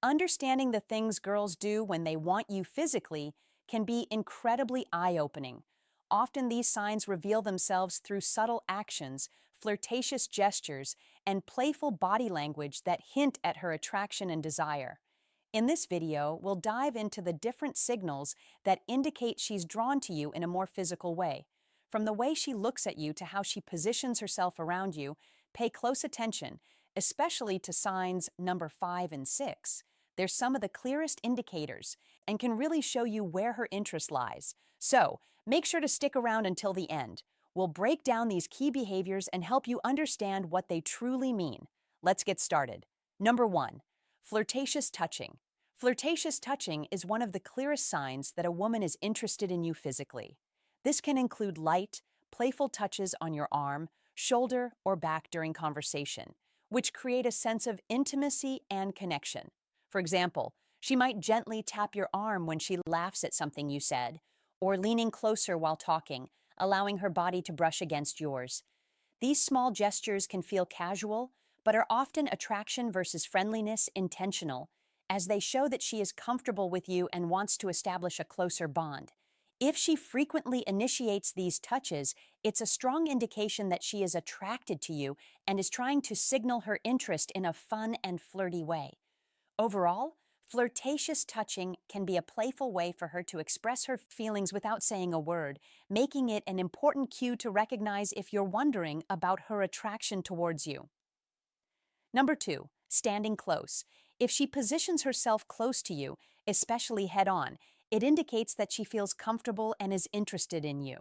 Understanding the things girls do when they want you physically can be incredibly eye-opening. Often these signs reveal themselves through subtle actions, flirtatious gestures, and playful body language that hint at her attraction and desire. In this video, we'll dive into the different signals that indicate she's drawn to you in a more physical way. From the way she looks at you to how she positions herself around you, pay close attention, especially to signs number 5 and 6. They're some of the clearest indicators and can really show you where her interest lies. So, make sure to stick around until the end. We'll break down these key behaviors and help you understand what they truly mean. Let's get started. Number 1. Flirtatious touching. Flirtatious touching is one of the clearest signs that a woman is interested in you physically. This can include light, playful touches on your arm, shoulder, or back during conversation, which create a sense of intimacy and connection. For example, she might gently tap your arm when she laughs at something you said, or leaning closer while talking, allowing her body to brush against yours. These small gestures can feel casual, but are often attraction versus friendliness intentional, as they show that she is comfortable with you and wants to establish a closer bond. If she frequently initiates these touches, it's a strong indication that she is attracted to you and is trying to signal her interest in a fun and flirty way. Overall, flirtatious touching can be a playful way for her to express her feelings without saying a word, making it an important cue to recognize if you're wondering about her attraction towards you. Number 2, standing close. If she positions herself close to you, especially head-on, it indicates that she feels comfortable and is interested in you.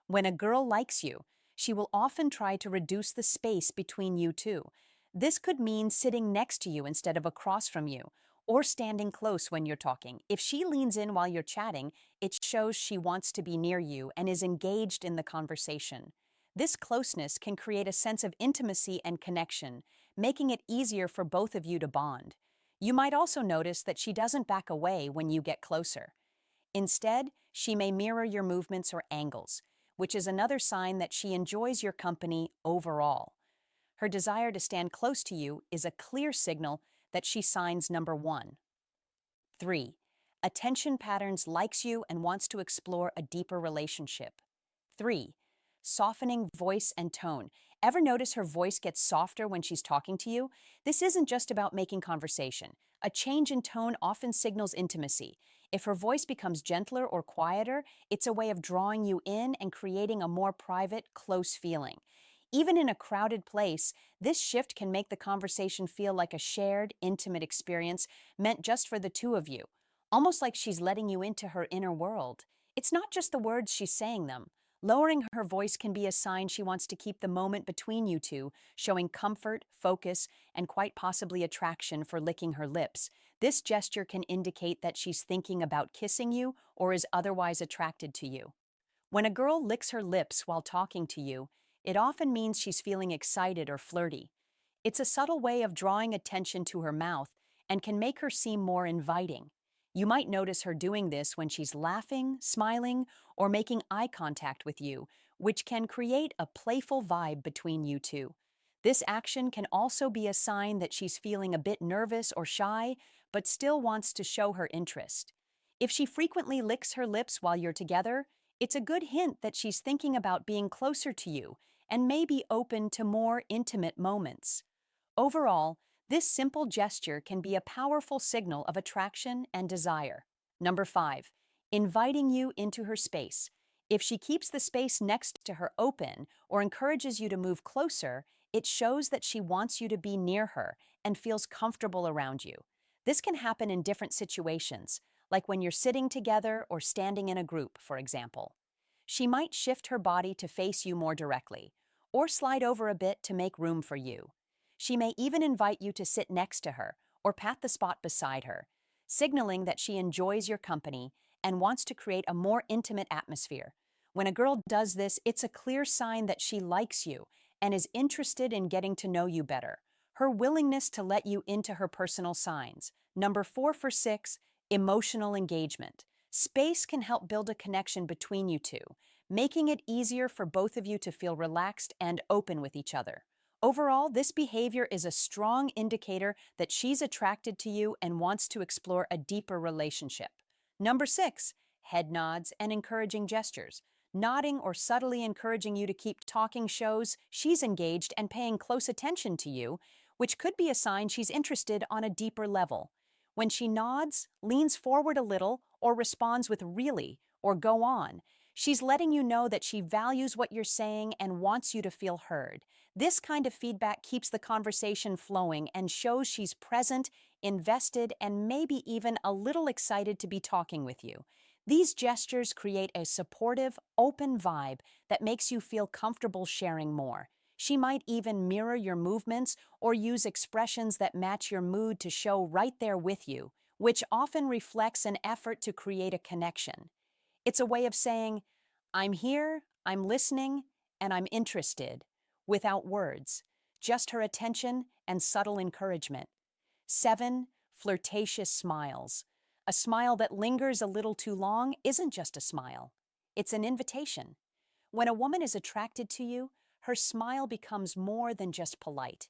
When a girl likes you, she will often try to reduce the space between you two. This could mean sitting next to you instead of across from you, or standing close when you're talking. If she leans in while you're chatting, it shows she wants to be near you and is engaged in the conversation. This closeness can create a sense of intimacy and connection, making it easier for both of you to bond. You might also notice that she doesn't back away when you get closer. Instead, she may mirror your movements or angles, which is another sign that she enjoys your company overall. Her desire to stand close to you is a clear signal that she signs number 1. 3. Attention patterns, likes you and wants to explore a deeper relationship. 3. Softening voice and tone. Ever notice her voice gets softer when she's talking to you? This isn't just about making conversation. A change in tone often signals intimacy. If her voice becomes gentler or quieter, it's a way of drawing you in and creating a more private, close feeling. Even in a crowded place, this shift can make the conversation feel like a shared, intimate experience meant just for the two of you, almost like she's letting you into her inner world. It's not just the words she's saying them. Lowering her voice can be a sign she wants to keep the moment between you two, showing comfort, focus, and quite possibly attraction for licking her lips. This gesture can indicate that she's thinking about kissing you or is otherwise attracted to you. When a girl licks her lips while talking to you, it often means she's feeling excited or flirty. It's a subtle way of drawing attention to her mouth and can make her seem more inviting. You might notice her doing this when she's laughing, smiling, or making eye contact with you, which can create a playful vibe between you two. This action can also be a sign that she's feeling a bit nervous or shy, but still wants to show her interest. If she frequently licks her lips while you're together, it's a good hint that she's thinking about being closer to you and may be open to more intimate moments. Overall, this simple gesture can be a powerful signal of attraction and desire. Number 5, inviting you into her space. If she keeps the space next to her open or encourages you to move closer, it shows that she wants you to be near her and feels comfortable around you. This can happen in different situations, like when you're sitting together or standing in a group, for example. She might shift her body to face you more directly, or slide over a bit to make room for you. She may even invite you to sit next to her or pat the spot beside her, signaling that she enjoys your company and wants to create a more intimate atmosphere. When a girl does this, it's a clear sign that she likes you and is interested in getting to know you better. Her willingness to let you into her personal signs. Number 4 for 6, emotional engagement. Space can help build a connection between you two, making it easier for both of you to feel relaxed and open with each other. Overall, this behavior is a strong indicator that she's attracted to you and wants to explore a deeper relationship. Number 6, head nods and encouraging gestures. Nodding or subtly encouraging you to keep talking shows she's engaged and paying close attention to you, which could be a sign she's interested on a deeper level. When she nods, leans forward a little, or responds with really or go on, she's letting you know that she values what you're saying and wants you to feel heard. This kind of feedback keeps the conversation flowing and shows she's present, invested, and maybe even a little excited to be talking with you. These gestures create a supportive, open vibe that makes you feel comfortable sharing more. She might even mirror your movements or use expressions that match your mood to show right there with you, which often reflects an effort to create a connection. It's a way of saying, I'm here, I'm listening, and I'm interested, without words, just her attention and subtle encouragement. 7, flirtatious smiles. A smile that lingers a little too long isn't just a smile, it's an invitation. When a woman is attracted to you, her smile becomes more than just polite.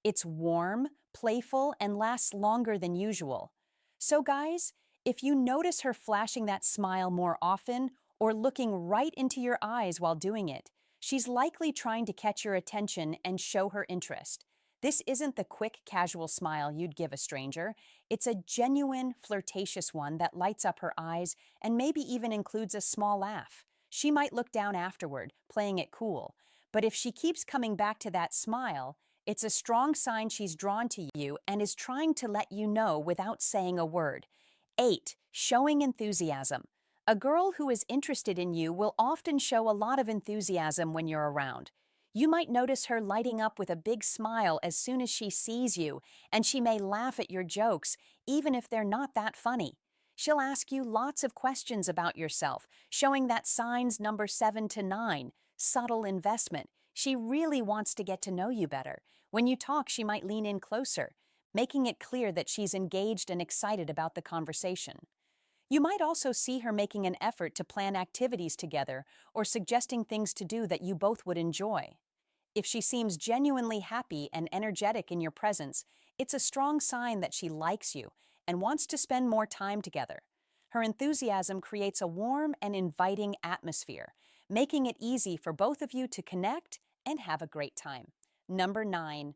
It's warm, playful, and lasts longer than usual. So, guys, if you notice her flashing that smile more often or looking right into your eyes while doing it, she's likely trying to catch your attention and show her interest. This isn't the quick, casual smile you'd give a stranger. It's a genuine, flirtatious one that lights up her eyes and maybe even includes a small laugh. She might look down afterward, playing it cool. But if she keeps coming back to that smile, it's a strong sign she's drawn to you and is trying to let you know without saying a word. 8, showing enthusiasm. A girl who is interested in you will often show a lot of enthusiasm when you're around. You might notice her lighting up with a big smile as soon as she sees you, and she may laugh at your jokes, even if they're not that funny. She'll ask you lots of questions about yourself, showing that signs number 7 to 9, subtle investment. She really wants to get to know you better. When you talk, she might lean in closer, making it clear that she's engaged and excited about the conversation. You might also see her making an effort to plan activities together or suggesting things to do that you both would enjoy. If she seems genuinely happy and energetic in your presence, it's a strong sign that she likes you and wants to spend more time together. Her enthusiasm creates a warm and inviting atmosphere, making it easy for both of you to connect and have a great time. Number 9,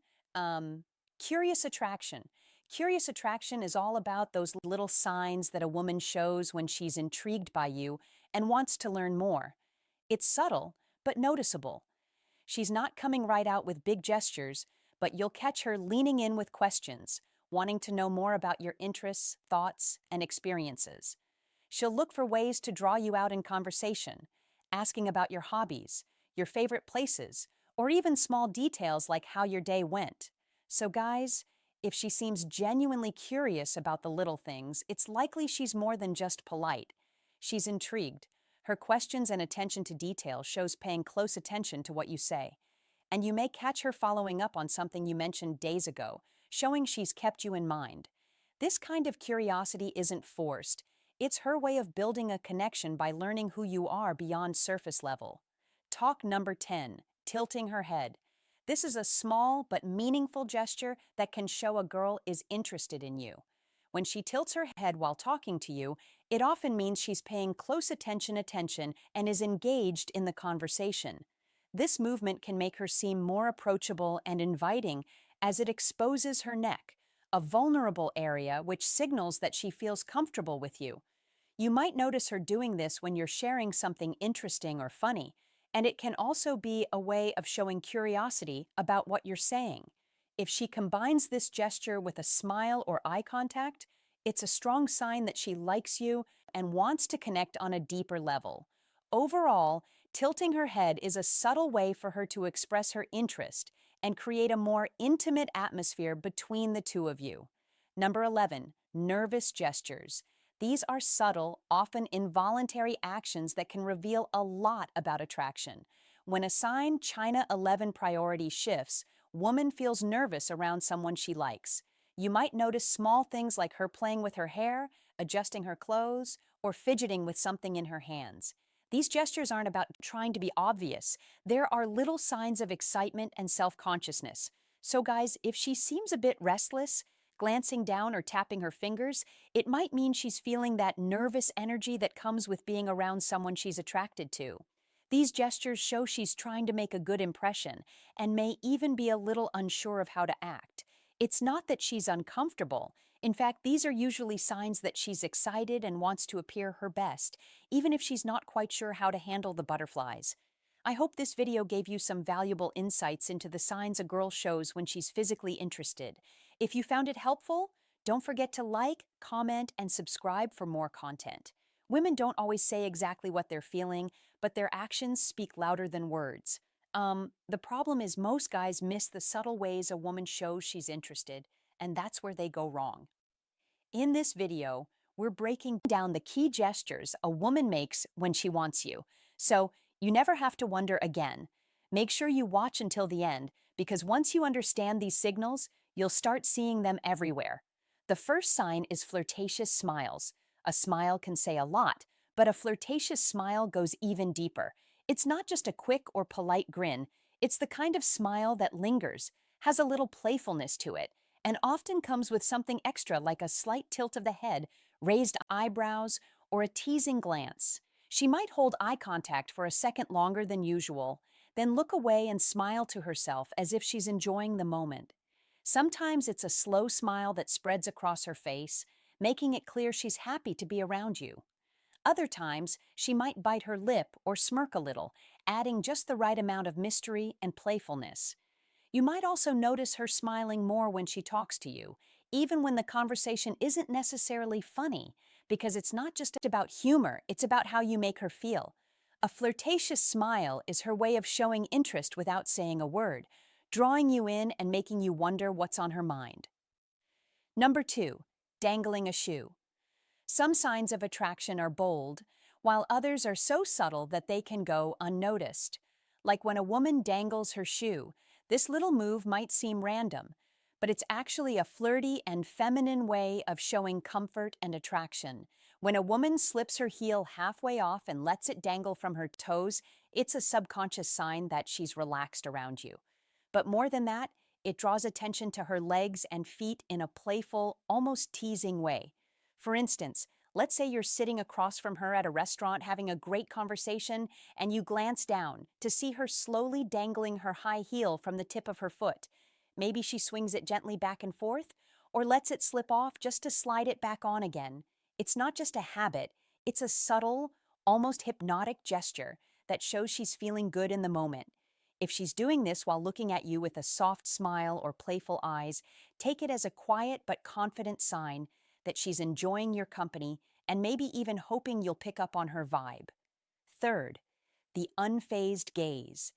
curious attraction. Curious attraction is all about those little signs that a woman shows when she's intrigued by you and wants to learn more. It's subtle, but noticeable. She's not coming right out with big gestures, but you'll catch her leaning in with questions, wanting to know more about your interests, thoughts, and experiences. She'll look for ways to draw you out in conversation, asking about your hobbies, your favorite places, or even small details like how your day went. So, guys, if she seems genuinely curious about the little things, it's likely she's more than just polite. She's intrigued. Her questions and attention to detail shows paying close attention to what you say. And you may catch her following up on something you mentioned days ago, showing she's kept you in mind. This kind of curiosity isn't forced. It's her way of building a connection by learning who you are beyond surface level. Talk number 10, tilting her head. This is a small but meaningful gesture that can show a girl is interested in you. When she tilts her head while talking to you, it often means she's paying close attention and is engaged in the conversation. This movement can make her seem more approachable and inviting as it exposes her neck, a vulnerable area which signals that she feels comfortable with you. You might notice her doing this when you're sharing something interesting or funny, and it can also be a way of showing curiosity about what you're saying. If she combines this gesture with a smile or eye contact, it's a strong sign that she likes you and wants to connect on a deeper level. Overall, tilting her head is a subtle way for her to express her interest and create a more intimate atmosphere between the two of you. Number 11, nervous gestures. These are subtle, often involuntary actions that can reveal a lot about attraction. When a sign China 11 priority shifts, woman feels nervous around someone she likes. You might notice small things like her playing with her hair, adjusting her clothes, or fidgeting with something in her hands. These gestures aren't about trying to be obvious. There are little signs of excitement and self-consciousness. So guys, if she seems a bit restless, glancing down or tapping her fingers, it might mean she's feeling that nervous energy that comes with being around someone she's attracted to. These gestures show she's trying to make a good impression and may even be a little unsure of how to act. It's not that she's uncomfortable. In fact, these are usually signs that she's excited and wants to appear her best, even if she's not quite sure how to handle the butterflies. I hope this video gave you some valuable insights into the signs a girl shows when she's physically interested. If you found it helpful, don't forget to like, comment, and subscribe for more content. Women don't always say exactly what they're feeling, but their actions speak louder than words. The problem is most guys miss the subtle ways a woman shows she's interested, and that's where they go wrong. In this video, we're breaking down the key gestures a woman makes when she wants you, so you never have to wonder again. Make sure you watch until the end, because once you understand these signals, you'll start seeing them everywhere. The first sign is flirtatious smiles. A smile can say a lot, but a flirtatious smile goes even deeper. It's not just a quick or polite grin, it's the kind of smile that lingers, has a little playfulness to it, and often comes with something extra like a slight tilt of the head, raised eyebrows, or a teasing glance. She might hold eye contact for a second longer than usual, then look away and smile to herself as if she's enjoying the moment. Sometimes it's a slow smile that spreads across her face, making it clear she's happy to be around you. Other times, she might bite her lip or smirk a little, adding just the right amount of mystery and playfulness. You might also notice her smiling more when she talks to you, even when the conversation isn't necessarily funny, because it's not just about humor, it's about how you make her feel. A flirtatious smile is her way of showing interest without saying a word, drawing you in and making you wonder what's on her mind. Number 2, dangling a shoe. Some signs of attraction are bold, while others are so subtle that they can go unnoticed. Like when a woman dangles her shoe, this little move might seem random, but it's actually a flirty and feminine way of showing comfort and attraction. When a woman slips her heel halfway off and lets it dangle from her toes, it's a subconscious sign that she's relaxed around you. But more than that, it draws attention to her legs and feet in a playful, almost teasing way. For instance, let's say you're sitting across from her at a restaurant having a great conversation, and you glance down to see her slowly dangling her high heel from the tip of her foot. Maybe she swings it gently back and forth, or lets it slip off just to slide it back on again. It's not just a habit, it's a subtle, almost hypnotic gesture that shows she's feeling good in the moment. If she's doing this while looking at you with a soft smile or playful eyes, take it as a quiet but confident sign that she's enjoying your company and maybe even hoping you'll pick up on her vibe. Third, the unfazed gaze.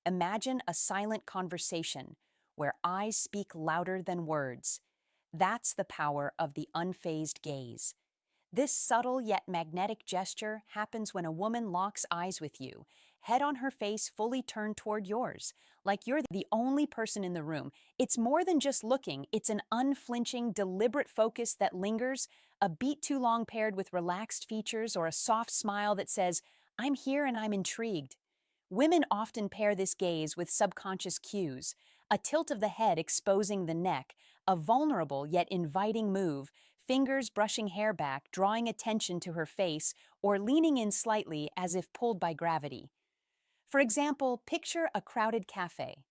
Imagine a silent conversation where eyes speak louder than words. That's the power of the unfazed gaze. This subtle yet magnetic gesture happens when a woman locks eyes with you, head on her face fully turned toward yours, like you're the only person in the room. It's more than just looking, it's an unflinching, deliberate focus that lingers, a beat too long paired with relaxed features or a soft smile that says, "I'm here and I'm intrigued." Women often pair this gaze with subconscious cues, a tilt of the head exposing the neck, a vulnerable yet inviting move, fingers brushing hair back, drawing attention to her face, or leaning in slightly as if pulled by gravity. For example, picture a crowded cafe.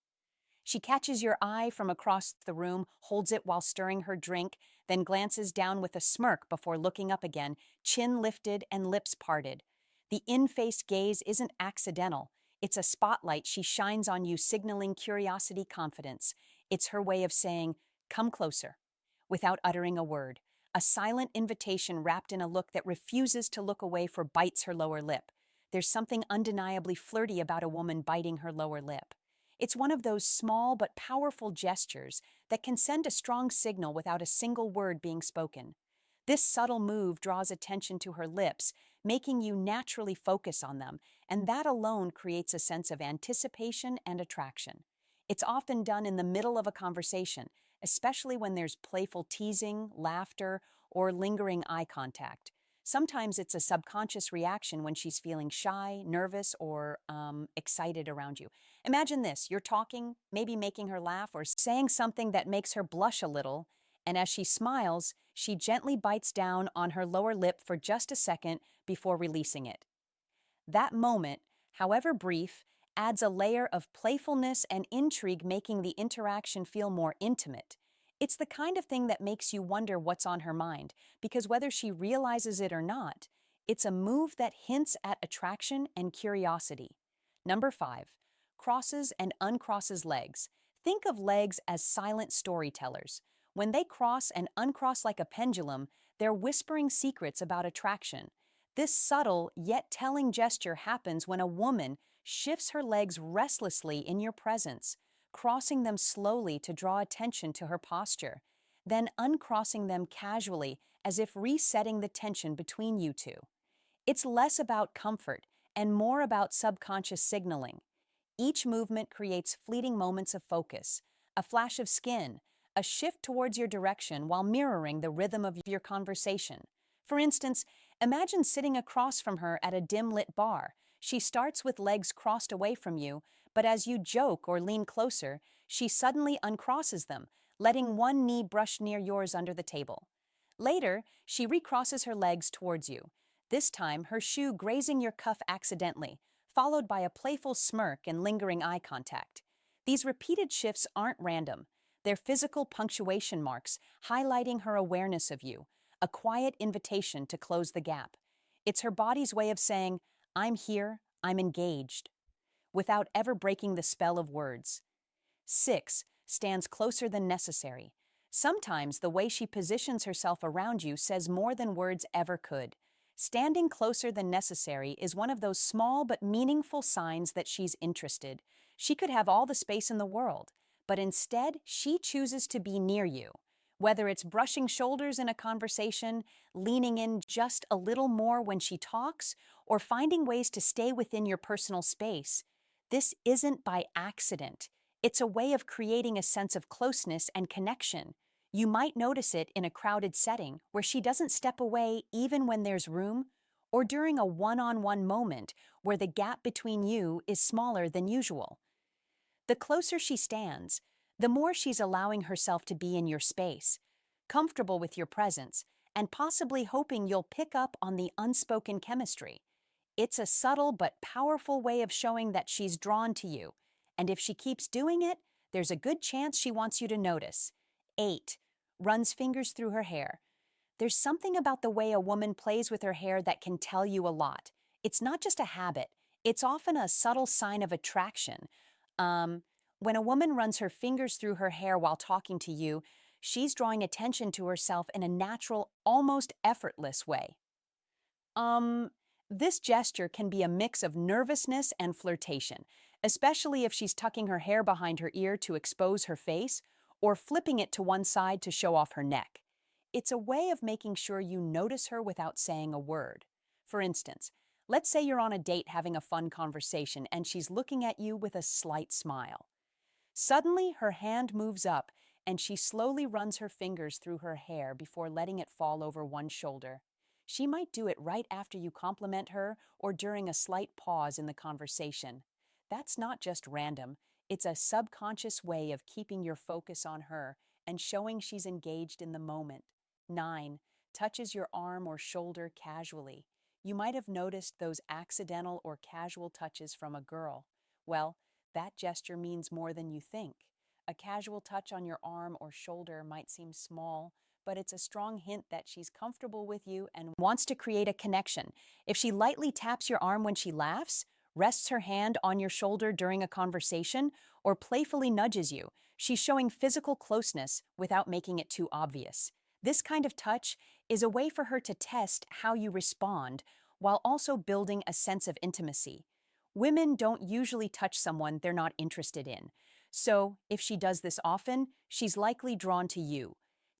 She catches your eye from across the room, holds it while stirring her drink, then glances down with a smirk before looking up again, chin lifted and lips parted. The in-face gaze isn't accidental. It's a spotlight she shines on you, signaling curiosity, confidence. It's her way of saying, "Come closer," without uttering a word. A silent invitation wrapped in a look that refuses to look away or bites her lower lip. There's something undeniably flirty about a woman biting her lower lip. It's one of those small but powerful gestures that can send a strong signal without a single word being spoken. This subtle move draws attention to her lips, making you naturally focus on them, and that alone creates a sense of anticipation and attraction. It's often done in the middle of a conversation, especially when there's playful teasing, laughter, or lingering eye contact. Sometimes it's a subconscious reaction when she's feeling shy, nervous, or excited around you. Imagine this: you're talking, maybe making her laugh or saying something that makes her blush a little, and as she smiles, she gently bites down on her lower lip for just a second before releasing it. That moment, however brief, adds a layer of playfulness and intrigue, making the interaction feel more intimate. It's the kind of thing that makes you wonder what's on her mind, because whether she realizes it or not, it's a move that hints at attraction and curiosity. Number 5, crosses and uncrosses legs. Think of legs as silent storytellers. When they cross and uncross like a pendulum, they're whispering secrets about attraction. This subtle yet telling gesture happens when a woman shifts her legs restlessly in your presence, crossing them slowly to draw attention to her posture, then uncrossing them casually as if resetting the tension between you two. It's less about comfort and more about subconscious signaling. Each movement creates fleeting moments of focus, a flash of skin, a shift towards your direction while mirroring the rhythm of your conversation. For instance, imagine sitting across from her at a dim-lit bar. She starts with legs crossed away from you, but as you joke or lean closer, she suddenly uncrosses them, letting one knee brush near yours under the table. Later, she recrosses her legs towards you, this time her shoe grazing your cuff accidentally, followed by a playful smirk and lingering eye contact. These repeated shifts aren't random. They're physical punctuation marks, highlighting her awareness of you, a quiet invitation to close the gap. It's her body's way of saying, "I'm here, I'm engaged," without ever breaking the spell of words. 6, stands closer than necessary. Sometimes the way she positions herself around you says more than words ever could. Standing closer than necessary is one of those small but meaningful signs that she's interested. She could have all the space in the world, but instead she chooses to be near you. Whether it's brushing shoulders in a conversation, leaning in just a little more when she talks, or finding ways to stay within your personal space, this isn't by accident. It's a way of creating a sense of closeness and connection. You might notice it in a crowded setting where she doesn't step away even when there's room, or during a one-on-one moment where the gap between you is smaller than usual. The closer she stands, the more she's allowing herself to be in your space, comfortable with your presence, and possibly hoping you'll pick up on the unspoken chemistry. It's a subtle but powerful way of showing that she's drawn to you, and if she keeps doing it, there's a good chance she wants you to notice. 8, runs fingers through her hair. There's something about the way a woman plays with her hair that can tell you a lot. It's not just a habit, it's often a subtle sign of attraction. Um, when a woman runs her fingers through her hair while talking to you, she's drawing attention to herself in a natural, almost effortless way. Um, this gesture can be a mix of nervousness and flirtation, especially if she's tucking her hair behind her ear to expose her face or flipping it to one side to show off her neck. It's a way of making sure you notice her without saying a word. For instance, let's say you're on a date having a fun conversation and she's looking at you with a slight smile. Suddenly, her hand moves up and she slowly runs her fingers through her hair before letting it fall over one shoulder. She might do it right after you compliment her or during a slight pause in the conversation. That's not just random, it's a subconscious way of keeping your focus on her and showing she's engaged in the moment. 9, touches your arm or shoulder casually. You might have noticed those accidental or casual touches from a girl. Well, that gesture means more than you think. A casual touch on your arm or shoulder might seem small, but it's a strong hint that she's comfortable with you and wants to create a connection. If she lightly taps your arm when she laughs, rests her hand on your shoulder during a conversation, or playfully nudges you, she's showing physical closeness without making it too obvious. This kind of touch is a way for her to test how you respond while also building a sense of intimacy. Women don't usually touch someone they're not interested in. So, if she does this often, she's likely drawn to you.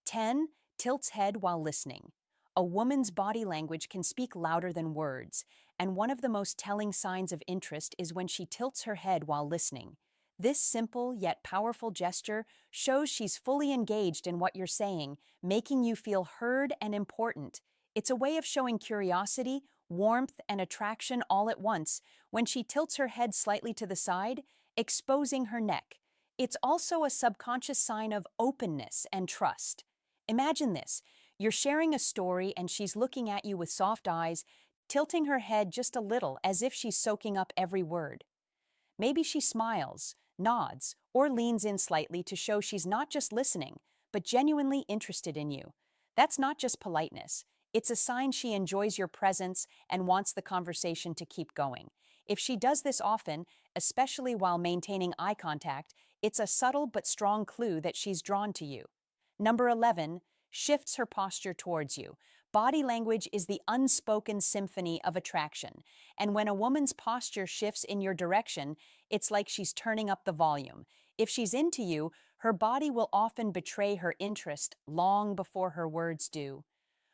10, tilts head while listening. A woman's body language can speak louder than words, and one of the most telling signs of interest is when she tilts her head while listening. This simple yet powerful gesture shows she's fully engaged in what you're saying, making you feel heard and important. It's a way of showing curiosity, warmth, and attraction all at once when she tilts her head slightly to the side, exposing her neck. It's also a subconscious sign of openness and trust. Imagine this. You're sharing a story and she's looking at you with soft eyes, tilting her head just a little as if she's soaking up every word. Maybe she smiles, nods, or leans in slightly to show she's not just listening, but genuinely interested in you. That's not just politeness. It's a sign she enjoys your presence and wants the conversation to keep going. If she does this often, especially while maintaining eye contact, it's a subtle but strong clue that she's drawn to you. Number 11, shifts her posture towards you. Body language is the unspoken symphony of attraction, and when a woman's posture shifts in your direction, it's like she's turning up the volume. If she's into you, her body will often betray her interest long before her words do.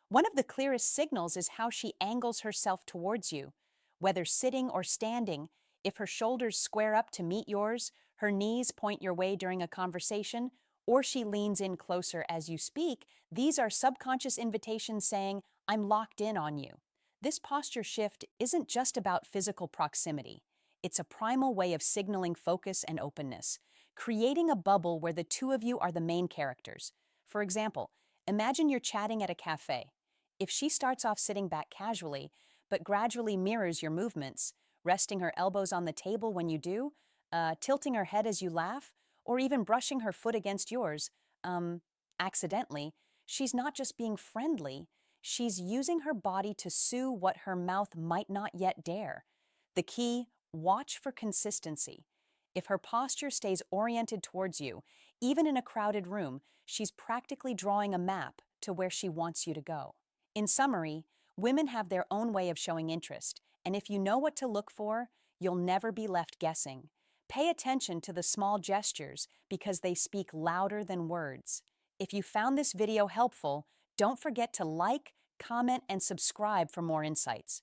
One of the clearest signals is how she angles herself towards you. Whether sitting or standing, if her shoulders square up to meet yours, her knees point your way during a conversation, or she leans in closer as you speak, these are subconscious invitations saying, I'm locked in on you. This posture shift isn't just about physical proximity. It's a primal way of signaling focus and openness, creating a bubble where the two of you are the main characters. For example, imagine you're chatting at a cafe. If she starts off sitting back casually, but gradually mirrors your movements, resting her elbows on the table when you do, tilting her head as you laugh, or even brushing her foot against yours, accidentally, she's not just being friendly, she's using her body to sue what her mouth might not yet dare. The key, watch for consistency. If her posture stays oriented towards you, even in a crowded room, she's practically drawing a map to where she wants you to go. In summary, women have their own way of showing interest, and if you know what to look for, you'll never be left guessing. Pay attention to the small gestures because they speak louder than words. If you found this video helpful, don't forget to like, comment, and subscribe for more insights.